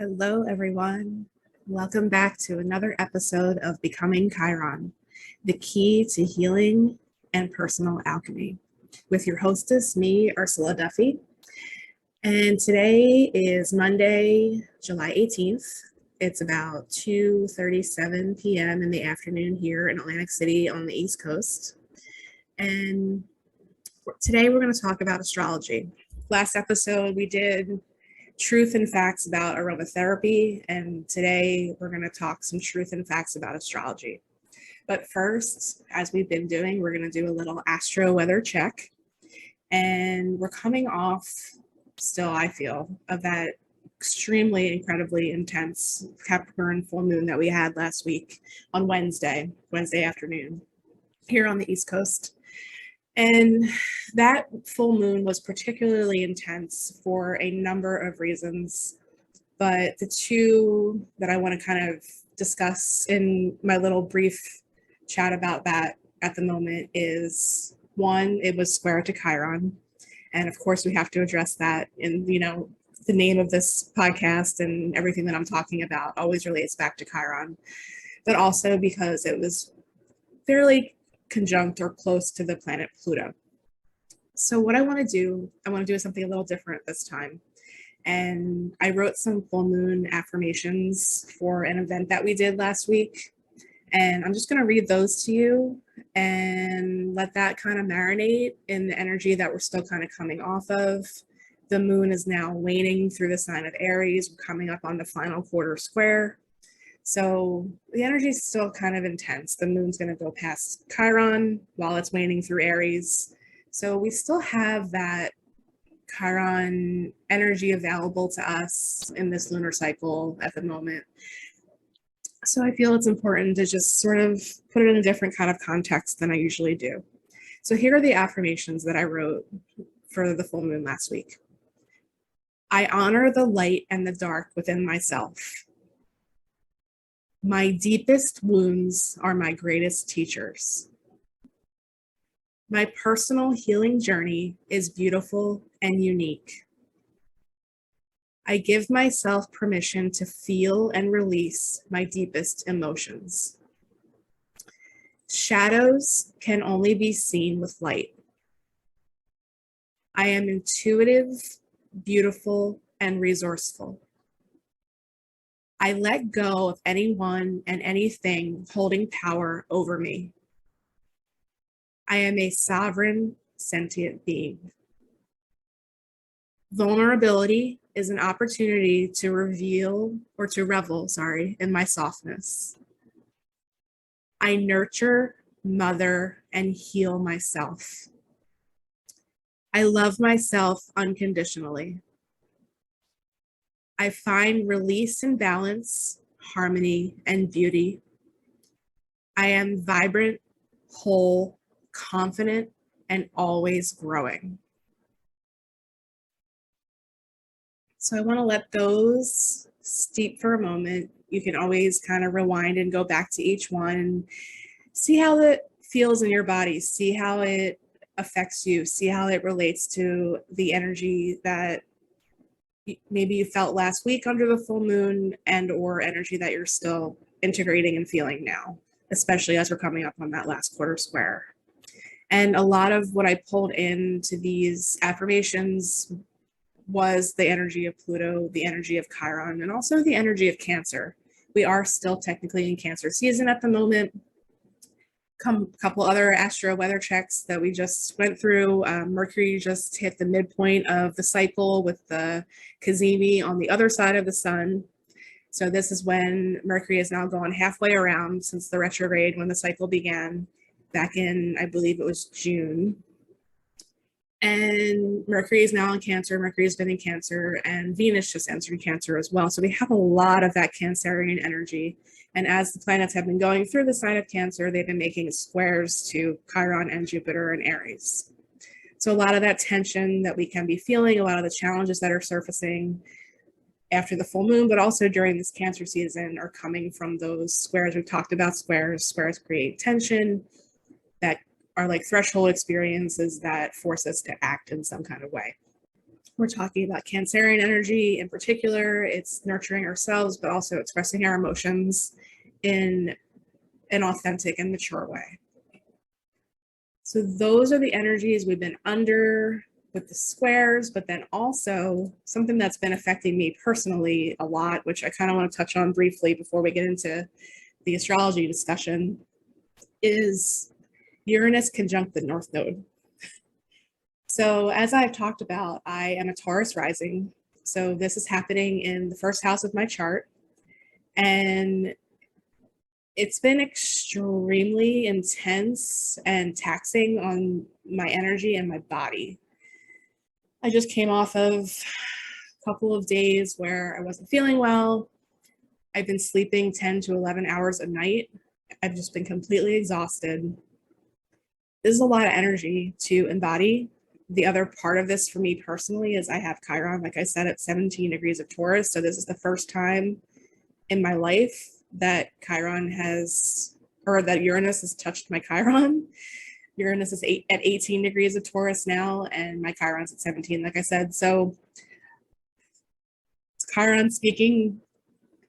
Hello, everyone. Welcome back to another episode of Becoming Chiron, the key to healing and personal alchemy, with your hostess, me, Ursula Duffy. And today is Monday, July 18th. It's about 2:37 p.m. in the afternoon here in Atlantic City on the East Coast. And today we're going to talk about astrology. Last episode we did truth and facts about aromatherapy, and today we're going to talk some truth and facts about astrology. But first, as we've been doing, we're going to do a little astro-weather check. And we're coming off, still I feel, of that extremely, incredibly intense Capricorn full moon that we had last week on Wednesday afternoon here on the East Coast. And that full moon was particularly intense for a number of reasons. But the two that I want to kind of discuss in my little brief chat about that at the moment is, one, it was square to Chiron. And of course, we have to address that in, the name of this podcast, and everything that I'm talking about always relates back to Chiron. But also because it was fairly conjunct or close to the planet Pluto. So what I want to do something a little different this time. And I wrote some full moon affirmations for an event that we did last week. And I'm just going to read those to you and let that kind of marinate in the energy that we're still kind of coming off of. The moon is now waning through the sign of Aries. We're coming up on the final quarter square. So the energy is still kind of intense. The moon's going to go past Chiron while it's waning through Aries. So we still have that Chiron energy available to us in this lunar cycle at the moment. So I feel it's important to just sort of put it in a different kind of context than I usually do. So here are the affirmations that I wrote for the full moon last week. I honor the light and the dark within myself. My deepest wounds are my greatest teachers. My personal healing journey is beautiful and unique. I give myself permission to feel and release my deepest emotions. Shadows can only be seen with light. I am intuitive, beautiful, and resourceful. I let go of anyone and anything holding power over me. I am a sovereign, sentient being. Vulnerability is an opportunity to revel in my softness. I nurture, mother, and heal myself. I love myself unconditionally. I find release and balance, harmony, and beauty. I am vibrant, whole, confident, and always growing. So I want to let those steep for a moment. You can always kind of rewind and go back to each one and see how it feels in your body, see how it affects you, see how it relates to the energy that maybe you felt last week under the full moon, and or energy that you're still integrating and feeling now, especially as we're coming up on that last quarter square. And a lot of what I pulled into these affirmations was the energy of Pluto, the energy of Chiron, and also the energy of Cancer. We are still technically in Cancer season at the moment. Couple other astro weather checks that we just went through. Mercury just hit the midpoint of the cycle with the Cazimi on the other side of the sun. So this is when Mercury is now gone halfway around since the retrograde when the cycle began back in, I believe it was June. And Mercury is now in Cancer. Mercury has been in Cancer, and Venus just entered Cancer as well. So we have a lot of that Cancerian energy. And as the planets have been going through the sign of Cancer, they've been making squares to Chiron and Jupiter and Aries. So a lot of that tension that we can be feeling, a lot of the challenges that are surfacing after the full moon, but also during this Cancer season, are coming from those squares. We've talked about squares. Squares create tension that are like threshold experiences that force us to act in some kind of way. We're talking about Cancerian energy in particular. It's nurturing ourselves, but also expressing our emotions in an authentic and mature way. So those are the energies we've been under with the squares, but then also something that's been affecting me personally a lot, which I kind of want to touch on briefly before we get into the astrology discussion, is Uranus conjunct the North Node. So as I've talked about, I am a Taurus rising. So this is happening in the first house of my chart. And it's been extremely intense and taxing on my energy and my body. I just came off of a couple of days where I wasn't feeling well. I've been sleeping 10 to 11 hours a night. I've just been completely exhausted. This is a lot of energy to embody. The other part of this for me personally is I have Chiron, like I said, at 17 degrees of Taurus. So this is the first time in my life that Chiron has, or that Uranus has touched my Chiron. Uranus is at 18 degrees of Taurus now, and my Chiron's at 17, like I said. So it's Chiron speaking,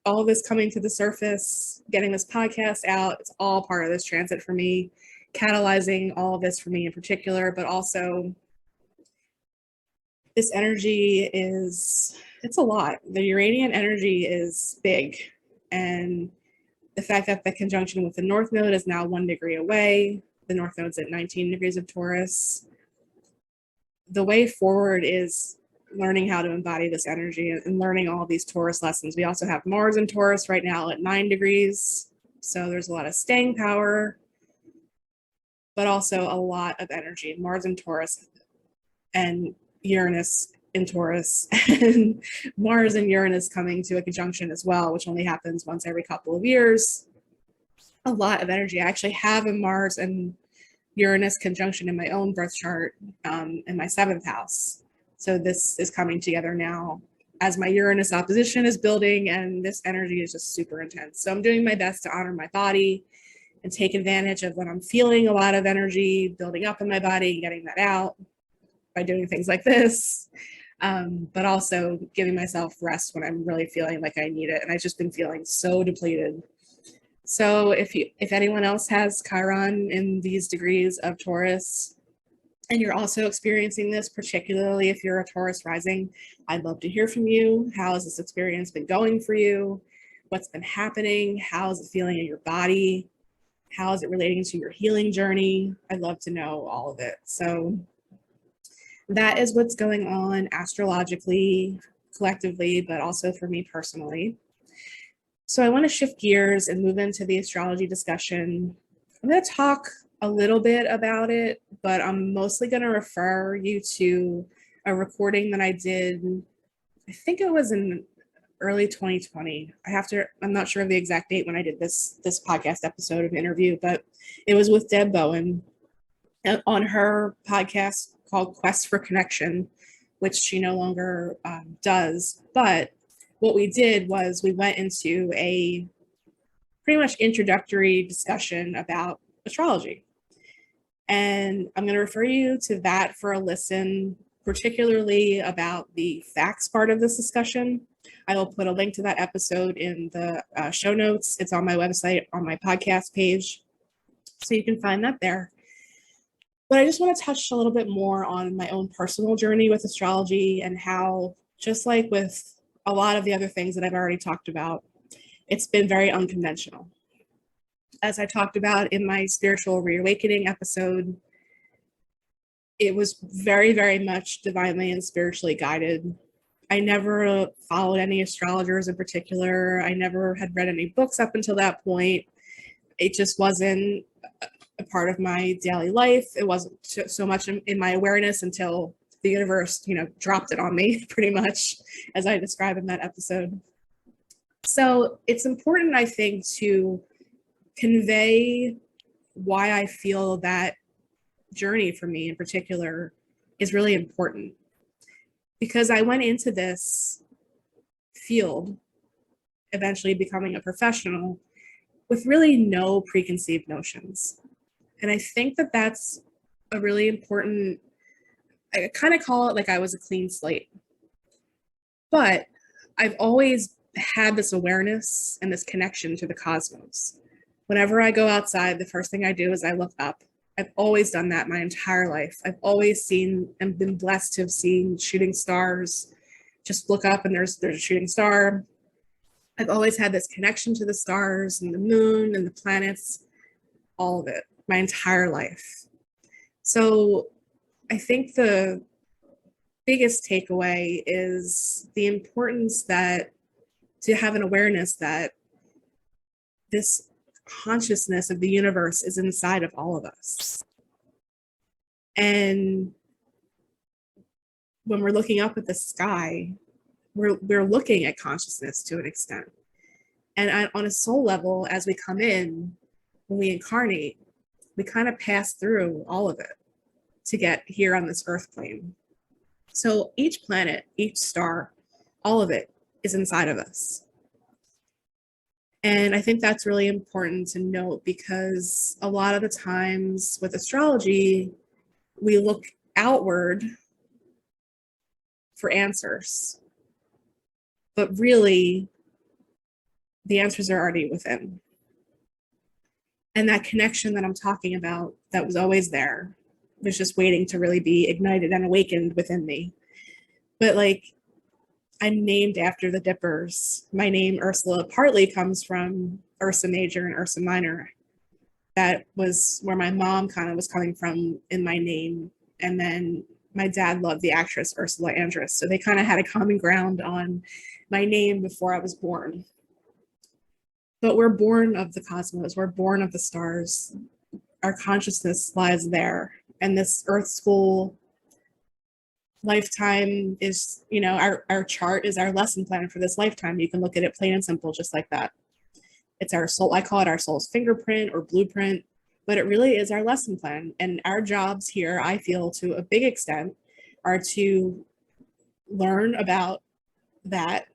all of this coming to the surface, getting this podcast out. It's all part of this transit for me, catalyzing all of this for me in particular, but also this energy it's a lot. The Uranian energy is big. And the fact that the conjunction with the North Node is now 1 degree away, the North Node's at 19 degrees of Taurus. The way forward is learning how to embody this energy and learning all these Taurus lessons. We also have Mars in Taurus right now at 9 degrees. So there's a lot of staying power, but also a lot of energy. Mars in Taurus and Uranus in Taurus, and Mars and Uranus coming to a conjunction as well, which only happens once every couple of years. A lot of energy. I actually have a Mars and Uranus conjunction in my own birth chart in my 7th house. So this is coming together now as my Uranus opposition is building, and this energy is just super intense. So I'm doing my best to honor my body and take advantage of when I'm feeling a lot of energy building up in my body, getting that out by doing things like this, but also giving myself rest when I'm really feeling like I need it. And I've just been feeling so depleted. So if anyone else has Chiron in these degrees of Taurus, and you're also experiencing this, particularly if you're a Taurus rising, I'd love to hear from you. How has this experience been going for you? What's been happening? How is it feeling in your body? How is it relating to your healing journey? I'd love to know all of it. So that is what's going on astrologically, collectively, but also for me personally. So I want to shift gears and move into the astrology discussion. I'm going to talk a little bit about it, but I'm mostly going to refer you to a recording that I did, I think it was in early 2020. I'm not sure of the exact date when I did this podcast episode of interview, but it was with Deb Bowen on her podcast called Quest for Connection, which she no longer does. But what we did was we went into a pretty much introductory discussion about astrology. And I'm going to refer you to that for a listen, particularly about the facts part of this discussion. I will put a link to that episode in the show notes. It's on my website, on my podcast page, so you can find that there. But I just want to touch a little bit more on my own personal journey with astrology and how, just like with a lot of the other things that I've already talked about, it's been very unconventional. As I talked about in my spiritual reawakening episode, it was very, very much divinely and spiritually guided. I never followed any astrologers in particular. I never had read any books up until that point. It just wasn't a part of my daily life. It wasn't so much in my awareness until the universe, dropped it on me pretty much, as I described in that episode. So it's important, I think, to convey why I feel that journey for me in particular is really important. Because I went into this field, eventually becoming a professional, with really no preconceived notions. And I think that that's a really important, I kind of call it like I was a clean slate. But I've always had this awareness and this connection to the cosmos. Whenever I go outside, the first thing I do is I look up. I've always done that my entire life. I've always seen and been blessed to have seen shooting stars. Just look up and there's a shooting star. I've always had this connection to the stars and the moon and the planets, all of it, my entire life. So I think the biggest takeaway is the importance that to have an awareness that this consciousness of the universe is inside of all of us. And when we're looking up at the sky, we're looking at consciousness to an extent. And on a soul level, as we come in, when we incarnate, we kind of pass through all of it to get here on this earth plane. So each planet, each star, all of it is inside of us. And I think that's really important to note, because a lot of the times with astrology, we look outward for answers, but really the answers are already within. And that connection that I'm talking about, that was always there, was just waiting to really be ignited and awakened within me. But like, I'm named after the dippers. My name, Ursula, partly comes from Ursa Major and Ursa Minor. That was where my mom kind of was coming from in my name. And then my dad loved the actress Ursula Andress. So they kind of had a common ground on my name before I was born. But we're born of the cosmos. We're born of the stars. Our consciousness lies there. And this Earth School lifetime is, you know, our chart is our lesson plan for this lifetime. You can look at it plain and simple, just like that. It's our soul. I call it our soul's fingerprint or blueprint, but it really is our lesson plan. And our jobs here, I feel to a big extent, are to learn about that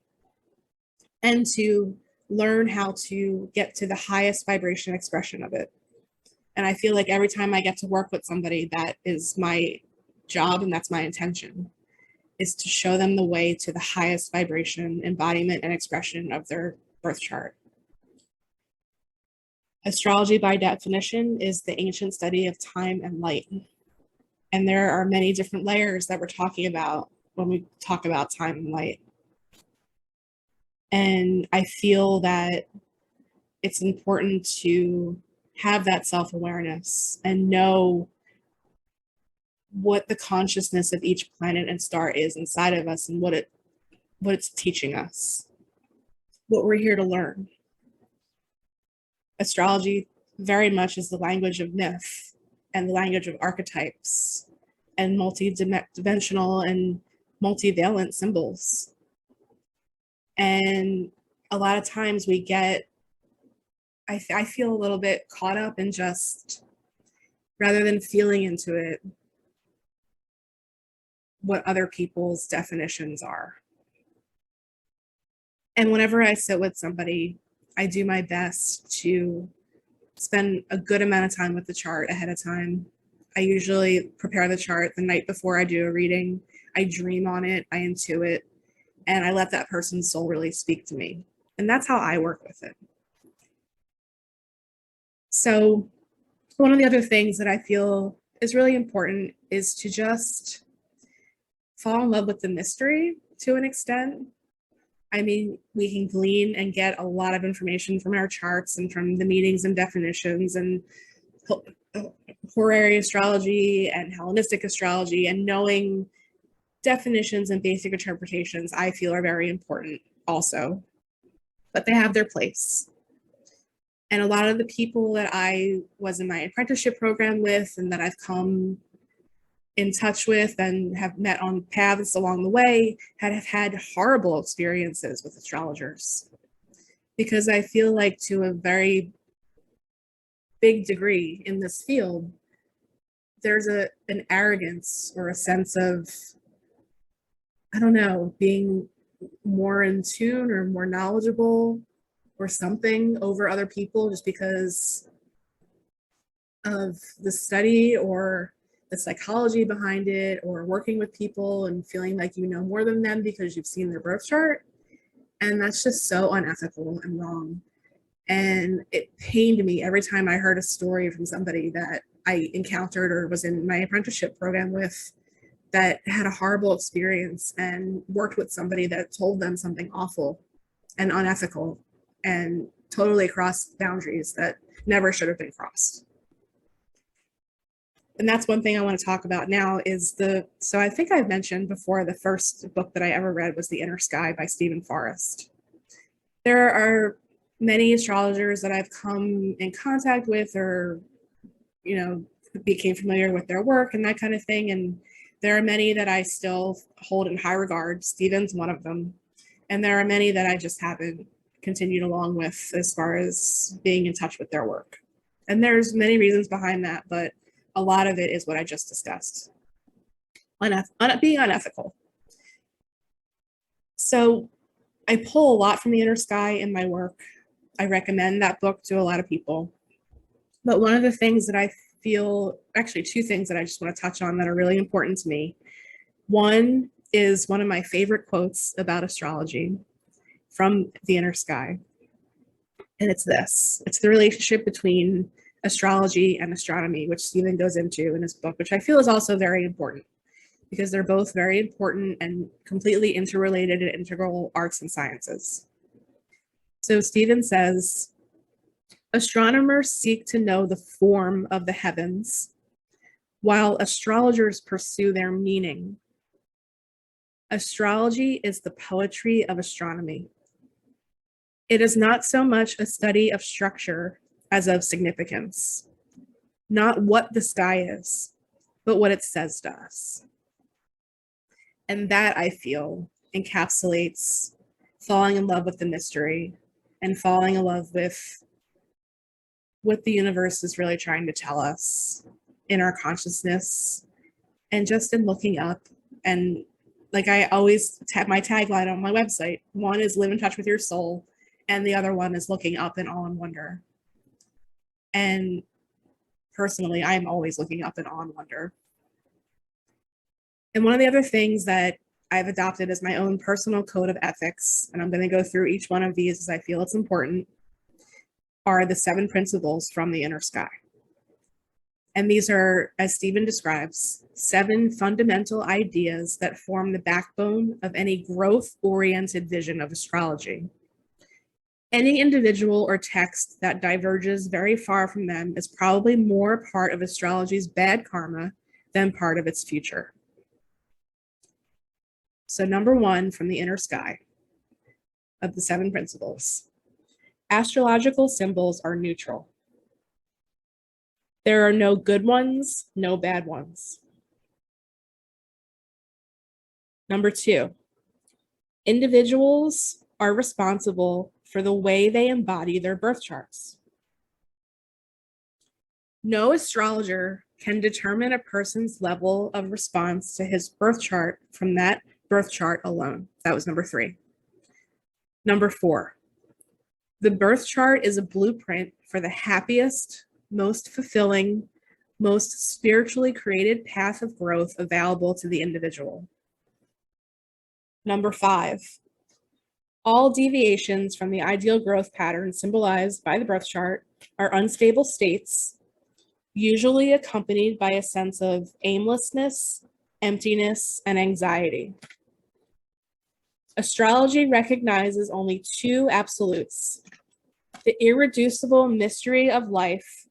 and to learn how to get to the highest vibration expression of it. And I feel like every time I get to work with somebody, that is my job and that's my intention, is to show them the way to the highest vibration, embodiment, and expression of their birth chart. Astrology, by definition, is the ancient study of time and light. And there are many different layers that we're talking about when we talk about time and light. And I feel that it's important to have that self-awareness and know what the consciousness of each planet and star is inside of us and what it's teaching us, what we're here to learn. Astrology very much is the language of myth and the language of archetypes and multi-dimensional and multivalent symbols. And a lot of times we get, I feel a little bit caught up in just, rather than feeling into it, what other people's definitions are. And whenever I sit with somebody, I do my best to spend a good amount of time with the chart ahead of time. I usually prepare the chart the night before I do a reading. I dream on it, I intuit, and I let that person's soul really speak to me. And that's how I work with it. So one of the other things that I feel is really important is to just fall in love with the mystery to an extent. I mean, we can glean and get a lot of information from our charts and from the meanings and definitions and horary astrology and Hellenistic astrology, and knowing definitions and basic interpretations, I feel, are very important also, but they have their place. And a lot of the people that I was in my apprenticeship program with and that I've come in touch with and have met on paths along the way have had horrible experiences with astrologers, because I feel like to a very big degree in this field, there's an arrogance or a sense of, I don't know, being more in tune or more knowledgeable or something over other people just because of the study or the psychology behind it, or working with people and feeling like you know more than them because you've seen their birth chart. And that's just so unethical and wrong. And it pained me every time I heard a story from somebody that I encountered or was in my apprenticeship program with that had a horrible experience and worked with somebody that told them something awful and unethical and totally crossed boundaries that never should have been crossed. And that's one thing I want to talk about now is so I think I've mentioned before, the first book that I ever read was The Inner Sky by Steven Forrest. There are many astrologers that I've come in contact with or, became familiar with their work and that kind of thing. And there are many that I still hold in high regard. Steven's one of them. And there are many that I just haven't continued along with as far as being in touch with their work. And there's many reasons behind that, but a lot of it is what I just discussed. Being unethical. So I pull a lot from The Inner Sky in my work. I recommend that book to a lot of people. But one of the things that I feel, actually two things that I just want to touch on that are really important to me. One is one of my favorite quotes about astrology from The Inner Sky. And it's this. It's the relationship between astrology and astronomy, which Steven goes into in his book, which I feel is also very important because they're both very important and completely interrelated and integral arts and sciences. So Steven says, astronomers seek to know the form of the heavens, while astrologers pursue their meaning. Astrology is the poetry of astronomy. It is not so much a study of structure as of significance, not what the sky is, but what it says to us. And that, I feel, encapsulates falling in love with the mystery and falling in love with what the universe is really trying to tell us in our consciousness and just in looking up. And like I always have my tagline on my website, one is live in touch with your soul, and the other one is looking up in awe and wonder. And personally, I'm always looking up in awe and wonder. And one of the other things that I've adopted as my own personal code of ethics, and I'm going to go through each one of these as I feel it's important, are the 7 principles from The Inner Sky. And these are, as Steven describes, 7 fundamental ideas that form the backbone of any growth-oriented vision of astrology. Any individual or text that diverges very far from them is probably more part of astrology's bad karma than part of its future. So number 1 from The Inner Sky of the 7 principles. Astrological symbols are neutral. There are no good ones, no bad ones. Number 2, individuals are responsible for the way they embody their birth charts. No astrologer can determine a person's level of response to his birth chart from that birth chart alone. That was number 3. Number 4, the birth chart is a blueprint for the happiest, most fulfilling, most spiritually created path of growth available to the individual. Number 5, all deviations from the ideal growth pattern symbolized by the birth chart are unstable states, usually accompanied by a sense of aimlessness, emptiness, and anxiety. Astrology recognizes only 2 absolutes: the irreducible mystery of life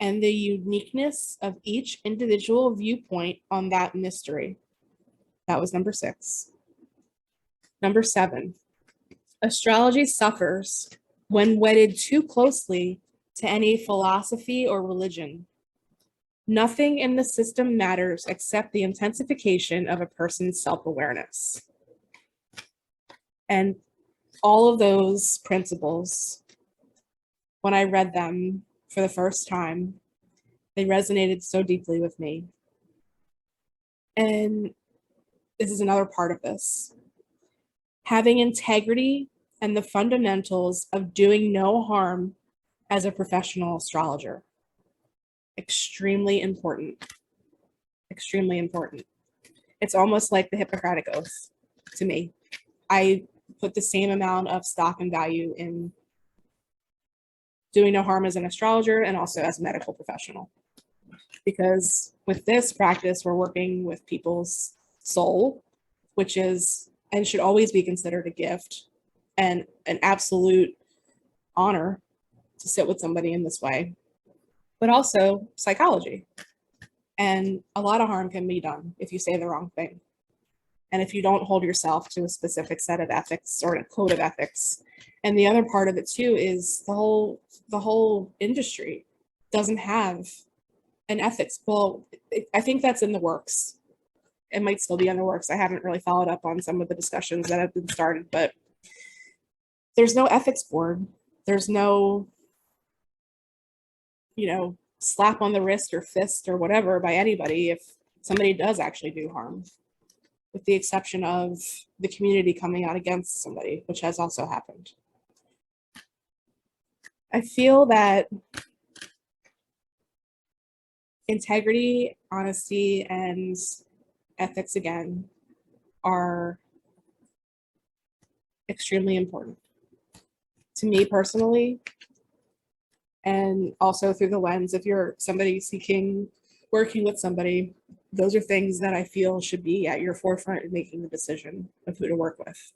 and the uniqueness of each individual viewpoint on that mystery. That was number 6. Number 7, astrology suffers when wedded too closely to any philosophy or religion. Nothing in the system matters except the intensification of a person's self-awareness. And all of those principles, when I read them for the first time, they resonated so deeply with me. And this is another part of this. Having integrity and the fundamentals of doing no harm as a professional astrologer. Extremely important. extremely important. It's almost like the Hippocratic Oath to me. I put the same amount of stock and value in doing no harm as an astrologer and also as a medical professional. Because with this practice, we're working with people's soul, which is and should always be considered a gift and an absolute honor to sit with somebody in this way, but also psychology. And a lot of harm can be done if you say the wrong thing. And if you don't hold yourself to a specific set of ethics or a code of ethics. And the other part of it too is the whole industry doesn't have an ethics. Well, I think that's in the works. It might still be in the works. I haven't really followed up on some of the discussions that have been started, but there's no ethics board. There's no, slap on the wrist or fist or whatever by anybody if somebody does actually do harm, with the exception of the community coming out against somebody, which has also happened. I feel that integrity, honesty, and ethics, again, are extremely important to me personally, and also through the lens if you're somebody working with somebody, those are things that I feel should be at your forefront in making the decision of who to work with.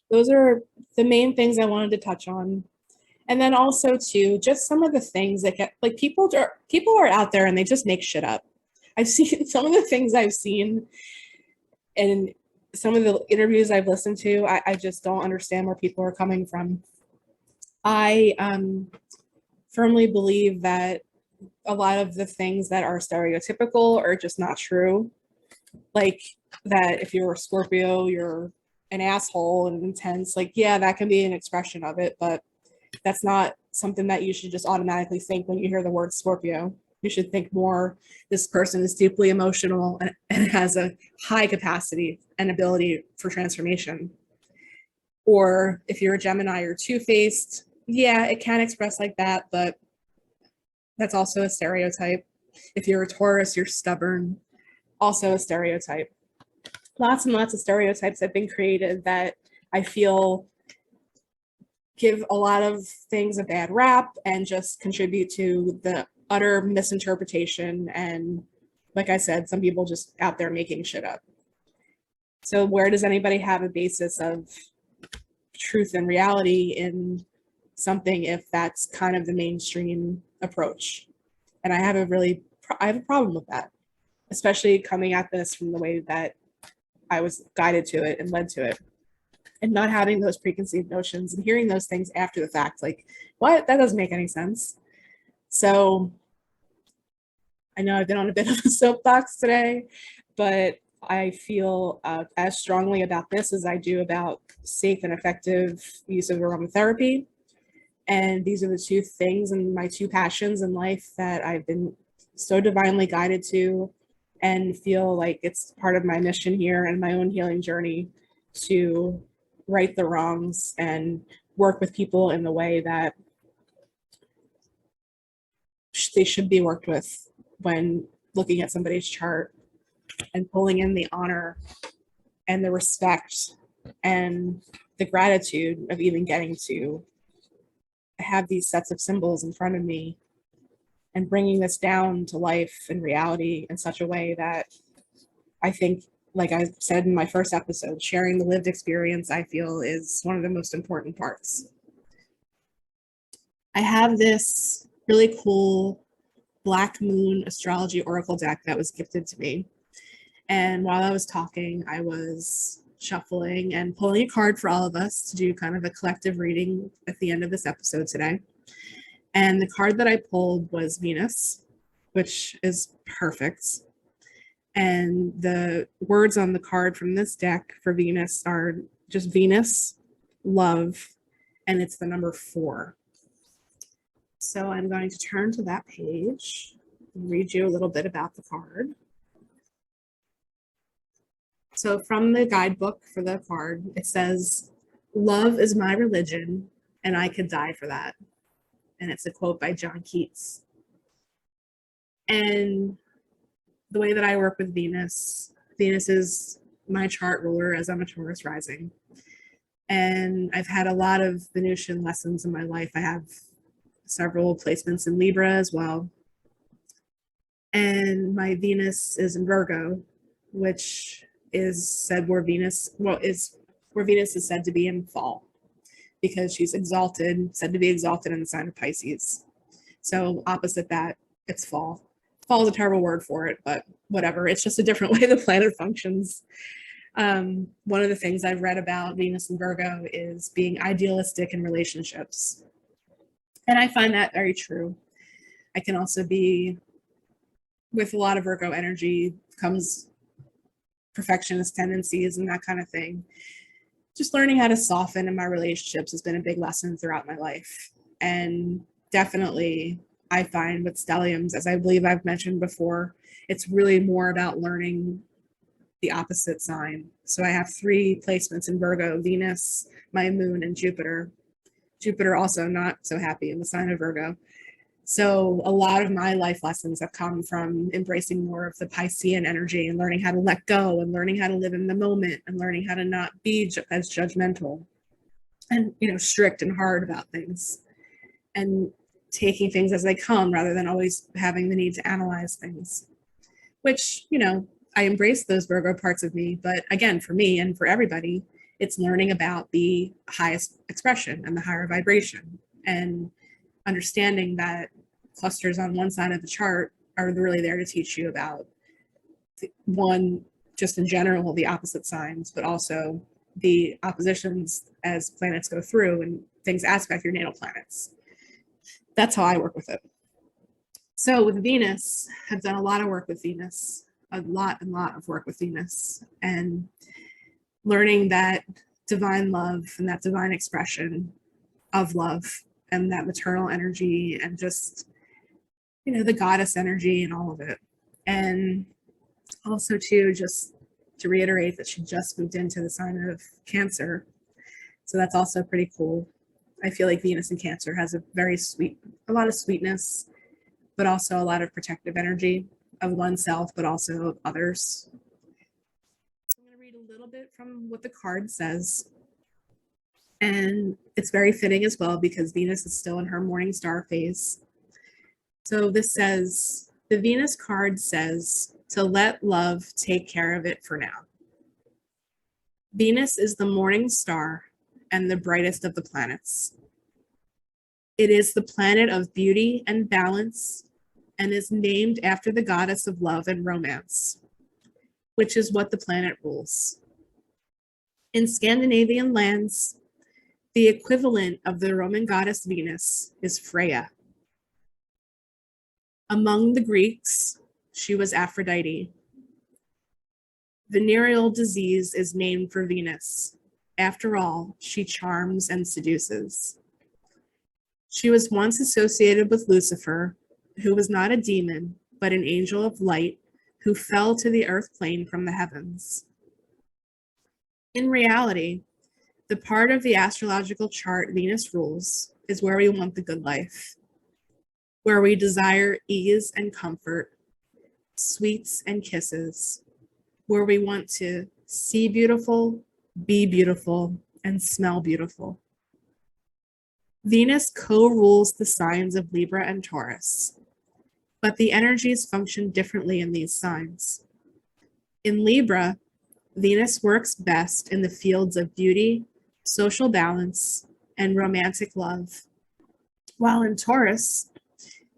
Those are the main things I wanted to touch on. And then also too, just some of the things that get, like, people are out there and they just make shit up. I've seen some of the things I've seen and some of the interviews I've listened to, I just don't understand where people are coming from. I firmly believe that a lot of the things that are stereotypical are just not true. Like that if you're a Scorpio, you're an asshole and intense. Like, yeah, that can be an expression of it, but that's not something that you should just automatically think when you hear the word Scorpio. You should think more, this person is deeply emotional and has a high capacity and ability for transformation. Or if you're a Gemini, you're two-faced. Yeah, it can express like that, but that's also a stereotype. If you're a Taurus, you're stubborn, also a stereotype. Lots and lots of stereotypes have been created that I feel give a lot of things a bad rap and just contribute to the utter misinterpretation. And like I said, some people just out there making shit up. So where does anybody have a basis of truth and reality in something if that's kind of the mainstream approach? And I have a problem with that, especially coming at this from the way that I was guided to it and led to it, and not having those preconceived notions and hearing those things after the fact, like, what? That doesn't make any sense. So I know I've been on a bit of a soapbox today, but I feel as strongly about this as I do about safe and effective use of aromatherapy. And these are the two things and my two passions in life that I've been so divinely guided to, and feel like it's part of my mission here and my own healing journey to right the wrongs and work with people in the way that they should be worked with when looking at somebody's chart and pulling in the honor and the respect and the gratitude of even getting to have these sets of symbols in front of me and bringing this down to life and reality in such a way that I think, like I said in my first episode, sharing the lived experience, I feel, is one of the most important parts. I have this really cool Black Moon astrology oracle deck that was gifted to me. And while I was talking, I was shuffling and pulling a card for all of us to do kind of a collective reading at the end of this episode today. And the card that I pulled was Venus, which is perfect. And the words on the card from this deck for Venus are just Venus, love, and it's the number 4. So I'm going to turn to that page and read you a little bit about the card. So from the guidebook for the card, it says, "Love is my religion, and I could die for that." And it's a quote by John Keats. And the way that I work with Venus, Venus is my chart ruler as I'm a Taurus rising. And I've had a lot of Venusian lessons in my life. I have several placements in Libra as well. And my Venus is in Virgo, which is said where Venus, is where Venus is said to be in fall, because she's exalted, said to be exalted in the sign of Pisces. So opposite that, it's fall. Fall is a terrible word for it, but whatever. It's just a different way the planet functions. One of the things I've read about Venus and Virgo is being idealistic in relationships. And I find that very true. I can also be, with a lot of Virgo energy comes perfectionist tendencies and that kind of thing. Just learning how to soften in my relationships has been a big lesson throughout my life. And definitely, I find with stelliums, as I believe I've mentioned before, it's really more about learning the opposite sign. So I have 3 placements in Virgo: Venus, my moon, and Jupiter. Jupiter also not so happy in the sign of Virgo. So a lot of my life lessons have come from embracing more of the Piscean energy and learning how to let go and learning how to live in the moment and learning how to not be as judgmental and, strict and hard about things, and taking things as they come rather than always having the need to analyze things, which, I embrace those Virgo parts of me. But again, for me and for everybody, it's learning about the highest expression and the higher vibration, and understanding that clusters on one side of the chart are really there to teach you about one, just in general, the opposite signs, but also the oppositions as planets go through and things aspect your natal planets. That's how I work with it. So with Venus, I've done a lot of work with Venus, a lot of work with Venus, and learning that divine love and that divine expression of love and that maternal energy and just, the goddess energy and all of it. And also too, just to reiterate that she just moved into the sign of Cancer. So that's also pretty cool. I feel like Venus in Cancer has a lot of sweetness, but also a lot of protective energy of oneself, but also of others. I'm going to read a little bit from what the card says. And it's very fitting as well because Venus is still in her morning star phase. So this says, the Venus card says to let love take care of it for now. Venus is the morning star and the brightest of the planets. It is the planet of beauty and balance and is named after the goddess of love and romance, which is what the planet rules. In Scandinavian lands, the equivalent of the Roman goddess Venus is Freya. Among the Greeks, she was Aphrodite. Venereal disease is named for Venus. After all, she charms and seduces. She was once associated with Lucifer, who was not a demon, but an angel of light who fell to the earth plane from the heavens. In reality, the part of the astrological chart Venus rules is where we want the good life, where we desire ease and comfort, sweets and kisses, where we want to see beautiful, be beautiful, and smell beautiful. Venus co-rules the signs of Libra and Taurus, but the energies function differently in these signs. In Libra, Venus works best in the fields of beauty, social balance, and romantic love, while in Taurus,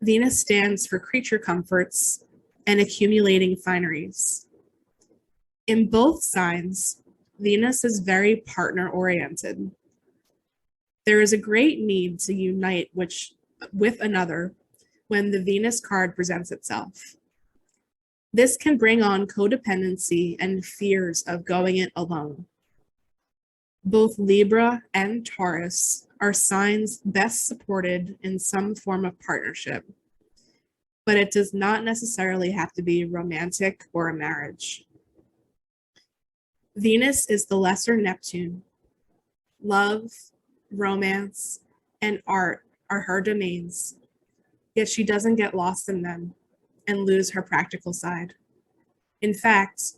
Venus stands for creature comforts and accumulating fineries. In both signs, Venus is very partner-oriented. There is a great need to unite with another when the Venus card presents itself. This can bring on codependency and fears of going it alone. Both Libra and Taurus are signs best supported in some form of partnership, but it does not necessarily have to be romantic or a marriage. Venus is the lesser Neptune. Love, romance, and art are her domains, yet she doesn't get lost in them. and lose her practical side. In fact,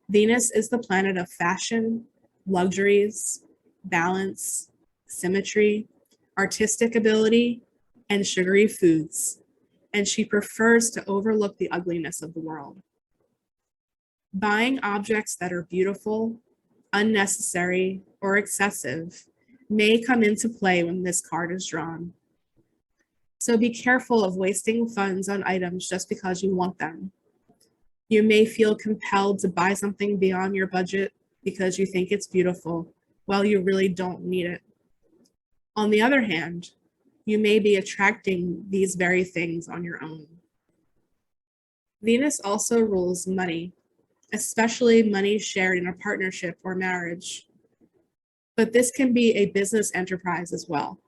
Venus is the planet of fashion, luxuries, balance, symmetry, artistic ability, and sugary foods, and she prefers to overlook the ugliness of the world. Buying objects that are beautiful, unnecessary, or excessive may come into play when this card is drawn. So be careful of wasting funds on items just because you want them. You may feel compelled to buy something beyond your budget because you think it's beautiful, while you really don't need it. On the other hand, you may be attracting these very things on your own. Venus also rules money, especially money shared in a partnership or marriage. But this can be a business enterprise as well.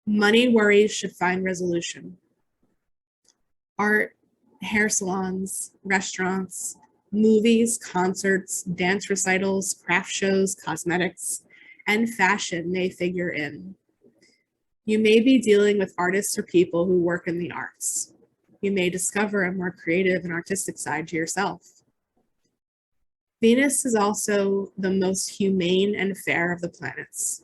Money worries should find resolution. Art, hair salons, restaurants, movies, concerts, dance recitals, craft shows, cosmetics, and fashion may figure in. You may be dealing with artists or people who work in the arts. You may discover a more creative and artistic side to yourself. Venus is also the most humane and fair of the planets,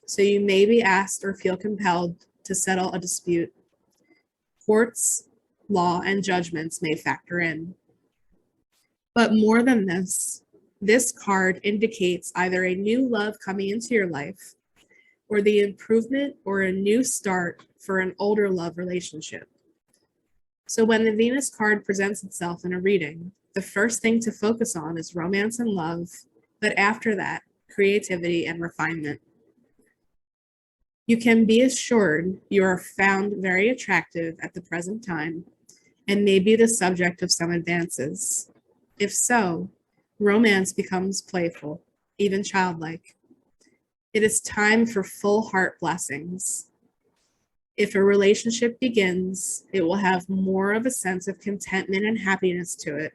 so you may be asked or feel compelled to settle a dispute. Courts, law, and judgments may factor in. But more than this card indicates either a new love coming into your life or the improvement or a new start for an older love relationship. So when the Venus card presents itself in a reading, the first thing to focus on is romance and love, but after that, creativity and refinement. You can be assured you are found very attractive at the present time and may be the subject of some advances. If so, romance becomes playful, even childlike. It is time for full heart blessings. If a relationship begins, it will have more of a sense of contentment and happiness to it,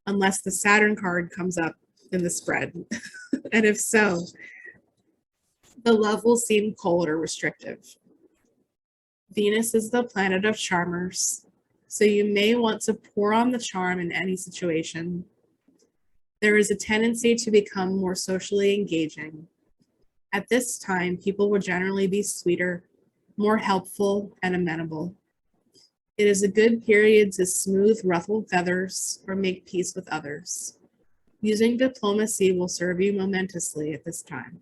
unless the Saturn card comes up in the spread. And if so, the love will seem cold or restrictive. Venus is the planet of charmers, so you may want to pour on the charm in any situation. There is a tendency to become more socially engaging. At this time, people will generally be sweeter, more helpful, and amenable. It is a good period to smooth ruffled feathers or make peace with others. Using diplomacy will serve you momentously at this time.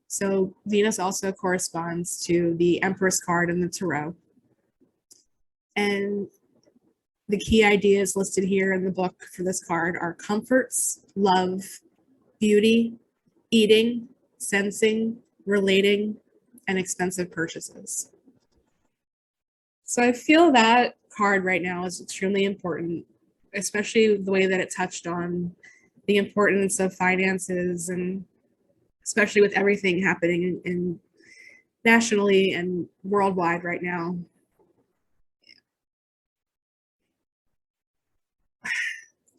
So Venus also corresponds to the Empress card in the Tarot. And the key ideas listed here in the book for this card are comforts, love, beauty, eating, sensing, relating, and expensive purchases. So I feel that card right now is extremely important, especially the way that it touched on the importance of finances, and especially with everything happening in nationally and worldwide right now.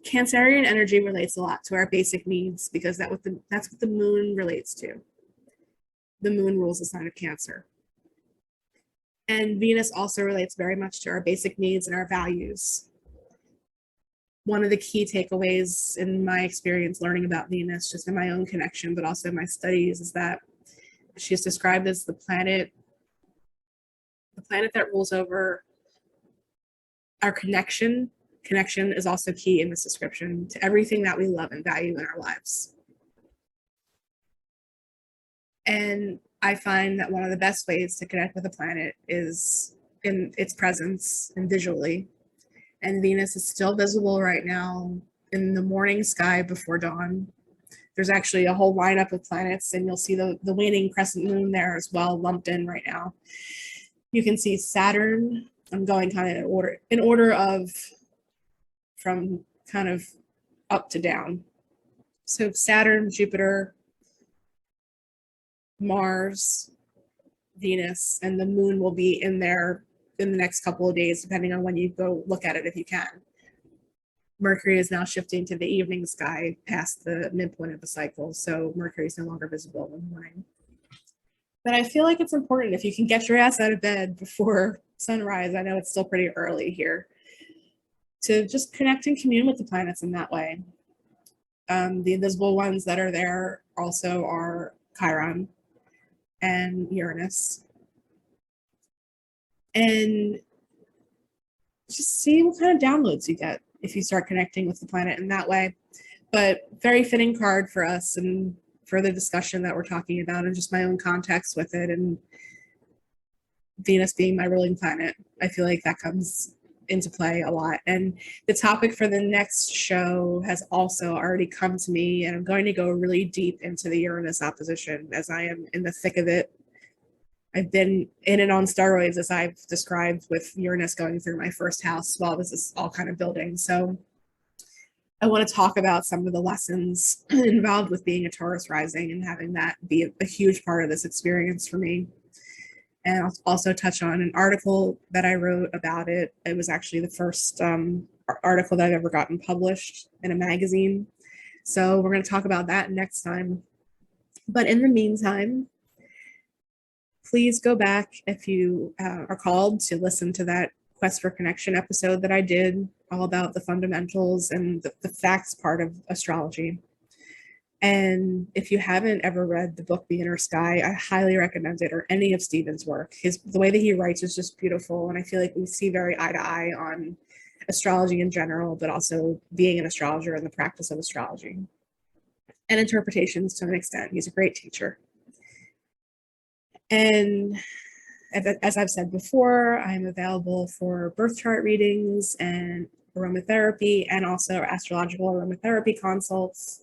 Cancerian energy relates a lot to our basic needs because that's what the moon relates to. The moon rules the sign of Cancer. And Venus also relates very much to our basic needs and our values. One of the key takeaways in my experience learning about Venus, just in my own connection, but also in my studies, is that she's described as the planet that rules over our connection. Connection is also key in this description to everything that we love and value in our lives. And I find that one of the best ways to connect with a planet is in its presence and visually. And Venus is still visible right now in the morning sky before dawn. There's actually a whole lineup of planets, and you'll see the waning crescent moon there as well, lumped in right now. You can see Saturn. I'm going kind of in order of from kind of up to down. So Saturn, Jupiter, Mars, Venus, and the moon will be in there in the next couple of days, depending on when you go look at it, if you can. Mercury is now shifting to the evening sky past the midpoint of the cycle, so Mercury is no longer visible in the morning. But I feel like it's important, if you can get your ass out of bed before sunrise, I know it's still pretty early here, to just connect and commune with the planets in that way. The invisible ones that are there also are Chiron and Uranus. And just see what kind of downloads you get if you start connecting with the planet in that way. But very fitting card for us and for the discussion that we're talking about, and just my own context with it, and Venus being my ruling planet. I feel like that comes into play a lot. And the topic for the next show has also already come to me, and I'm going to go really deep into the Uranus opposition, as I am in the thick of it. I've been in and on steroids, as I've described, with Uranus going through my first house while this is all kind of building. So I want to talk about some of the lessons involved with being a Taurus rising and having that be a huge part of this experience for me. And I'll also touch on an article that I wrote about it. It was actually the first article that I've ever gotten published in a magazine. So we're going to talk about that next time. But in the meantime, please go back if you are called to listen to that Quest for Connection episode that I did, all about the fundamentals and the facts part of astrology. And if you haven't ever read the book The Inner Sky, I highly recommend it, or any of Steven's work. The way that he writes is just beautiful, and I feel like we see very eye to eye on astrology in general, but also being an astrologer and the practice of astrology and interpretations to an extent. He's a great teacher. And as I've said before, I'm available for birth chart readings and aromatherapy, and also astrological aromatherapy consults.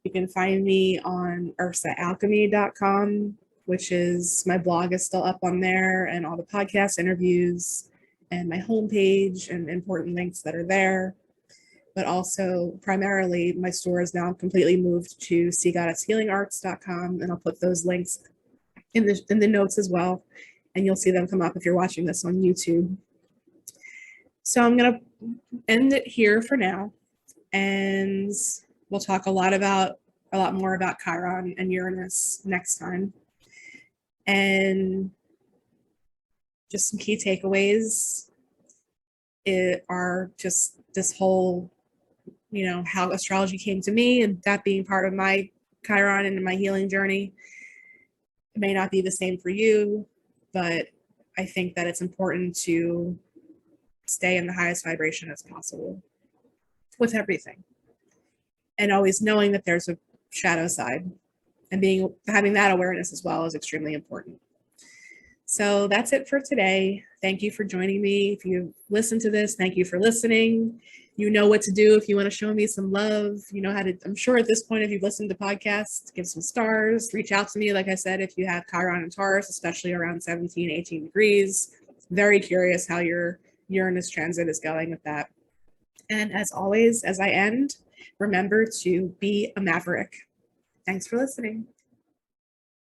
You can find me on ursaalchemy.com, which is, my blog is still up on there, and all the podcast interviews and my homepage and important links that are there. But also, primarily, my store is now completely moved to seagoddesshealingarts.com, and I'll put those links in the notes as well, and you'll see them come up if you're watching this on YouTube. So I'm going to end it here for now, and we'll talk a lot more about Chiron and Uranus next time. And just some key takeaways are just this whole, how astrology came to me, and that being part of my Chiron and my healing journey. It may not be the same for you, but I think that it's important to stay in the highest vibration as possible with everything. And always knowing that there's a shadow side, and having that awareness as well is extremely important. So that's it for today. Thank you for joining me. If you listen to this, thank you for listening. You know what to do if you want to show me some love. You know how to, I'm sure at this point, if you've listened to podcasts, give some stars, reach out to me. Like I said, if you have Chiron and Taurus, especially around 17, 18 degrees, very curious how your Uranus transit is going with that. And as always, as I end, remember to be a maverick. Thanks for listening.